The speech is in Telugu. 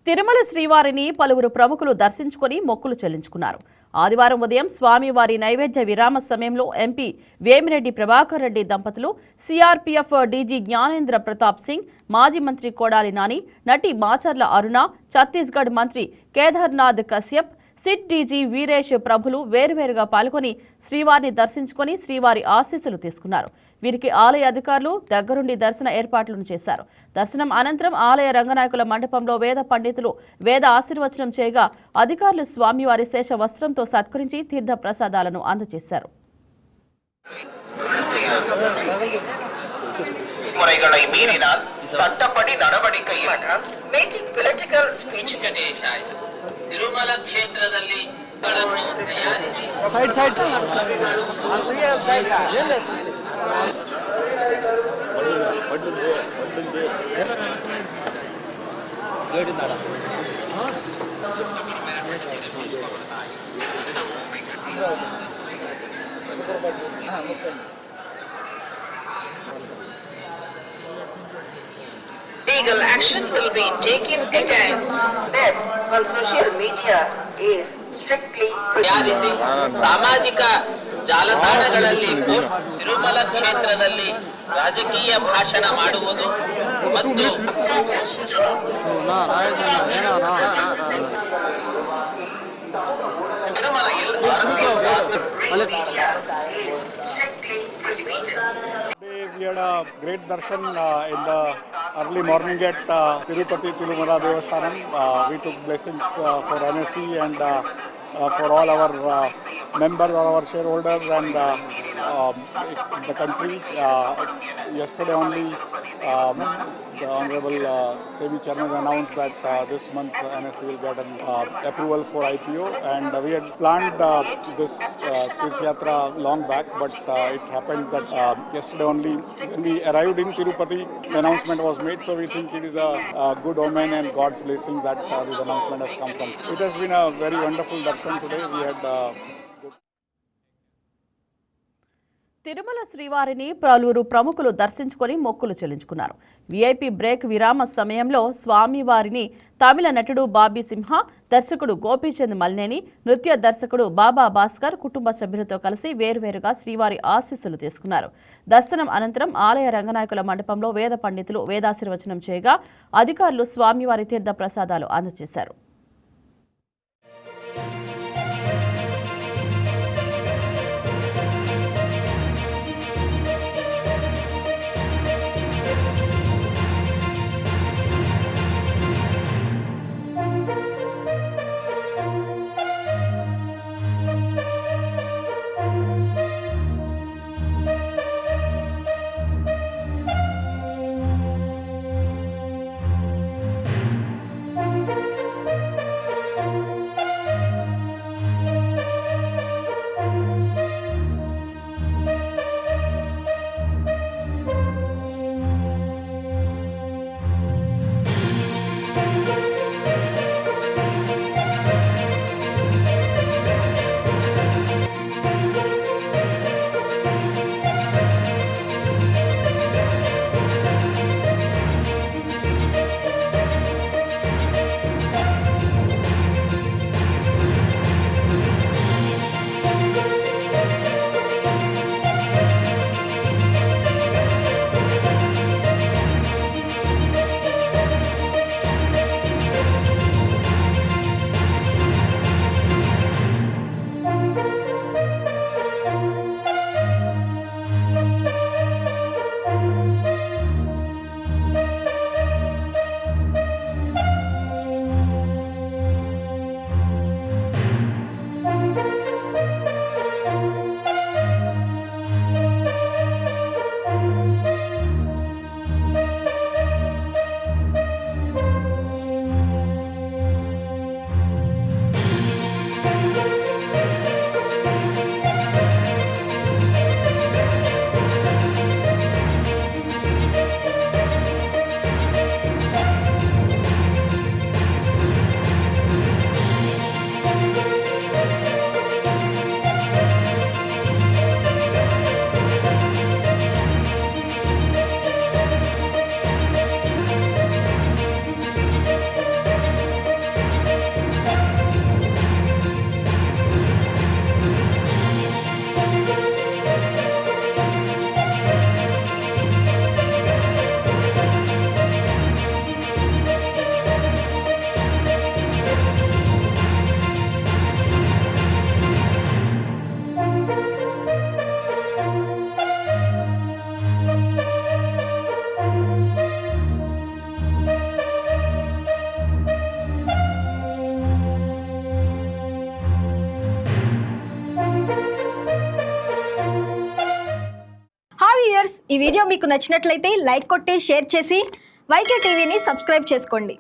తిరుమల శ్రీవారిని పలువురు ప్రముఖులు దర్శించుకొని మొక్కులు చెల్లించుకున్నారు. ఆదివారం ఉదయం స్వామివారి నైవేద్య విరామ సమయంలో ఎంపీ వేమిరెడ్డి ప్రభాకర్ రెడ్డి దంపతులు, సిఆర్పీఎఫ్ డీజీ జ్ఞానేంద్ర ప్రతాప్ సింగ్, మాజీ మంత్రి కొడాలి నాని, నటి మాచర్ల అరుణ, ఛత్తీస్గఢ్ మంత్రి కేదార్నాథ్ కశ్యప్, సిట్ డీజీ వీరేష్ ప్రభులు వేరువేరుగా పాల్గొని శ్రీవారిని దర్శించుకొని శ్రీవారి ఆశీస్సులు తీసుకున్నారు. వీరికి ఆలయ అధికారులు దగ్గరుండి దర్శన ఏర్పాట్లను చేశారు. దర్శనం అనంతరం ఆలయ రంగనాయకుల మండపంలో వేద పండితులు వేద ఆశీర్వచనం చేయగా అధికారులు స్వామివారి శేష వస్త్రంతో సత్కరించి తీర్థ ప్రసాదాలను అందజేశారు. முறைகளை மீறினால் சட்டப்படி நடவடிக்கை மேக்கிங் பொலிಟಿಕಲ್ ಸ್ಪೀಚ್ ತಿರುಮಲ ಕ್ಷೇತ್ರದಲ್ಲಿ legal action will be taken against them on social media is strictly ತಯಾರಿಸಿ ಸಾಮಾಜಿಕ ಜಾಲತಾಣಗಳಲ್ಲಿ ತಿರುಮಲ ಕ್ಷೇತ್ರದಲ್ಲಿ ರಾಜಕೀಯ ಭಾಷಣ ಮಾಡುವುದು ಮತ್ತು We had a great darshan in the early morning at Tirupati Tirumala Devasthanam. We took blessings for NSC and for all our members, all our shareholders and the country. Yesterday only the Honorable SEBI Chairman announced that this month NSC will get an approval for IPO, and we had planned this Tirth Yatra long back, but it happened that yesterday only when we arrived in Tirupati, the announcement was made, so we think it is a good omen and God's blessing that this announcement has come from. It has been a very wonderful darshan today. We had Tirumala శ్రీవారిని పలువురు ప్రముఖులు దర్శించుకొని మొక్కులు చెల్లించుకున్నారు. వీఐపీ బ్రేక్ విరామ సమయంలో స్వామివారిని తమిళ నటుడు బాబీ సింహ, దర్శకుడు గోపీచంద్ మల్నేని, నృత్య దర్శకుడు బాబా భాస్కర్ కుటుంబ సభ్యులతో కలిసి వేర్వేరుగా శ్రీవారి ఆశీస్సులు తీసుకున్నారు. దర్శనం అనంతరం ఆలయ రంగనాయకుల మండపంలో వేద పండితులు వేదాశీర్వచనం చేయగా అధికారులు స్వామివారి తీర్థ ప్రసాదాలు అందజేశారు. ఈ వీడియో మీకు నచ్చినట్లయితే లైక్ కొట్టి షేర్ చేసి వైకే టీవీని సబ్స్క్రైబ్ చేసుకోండి.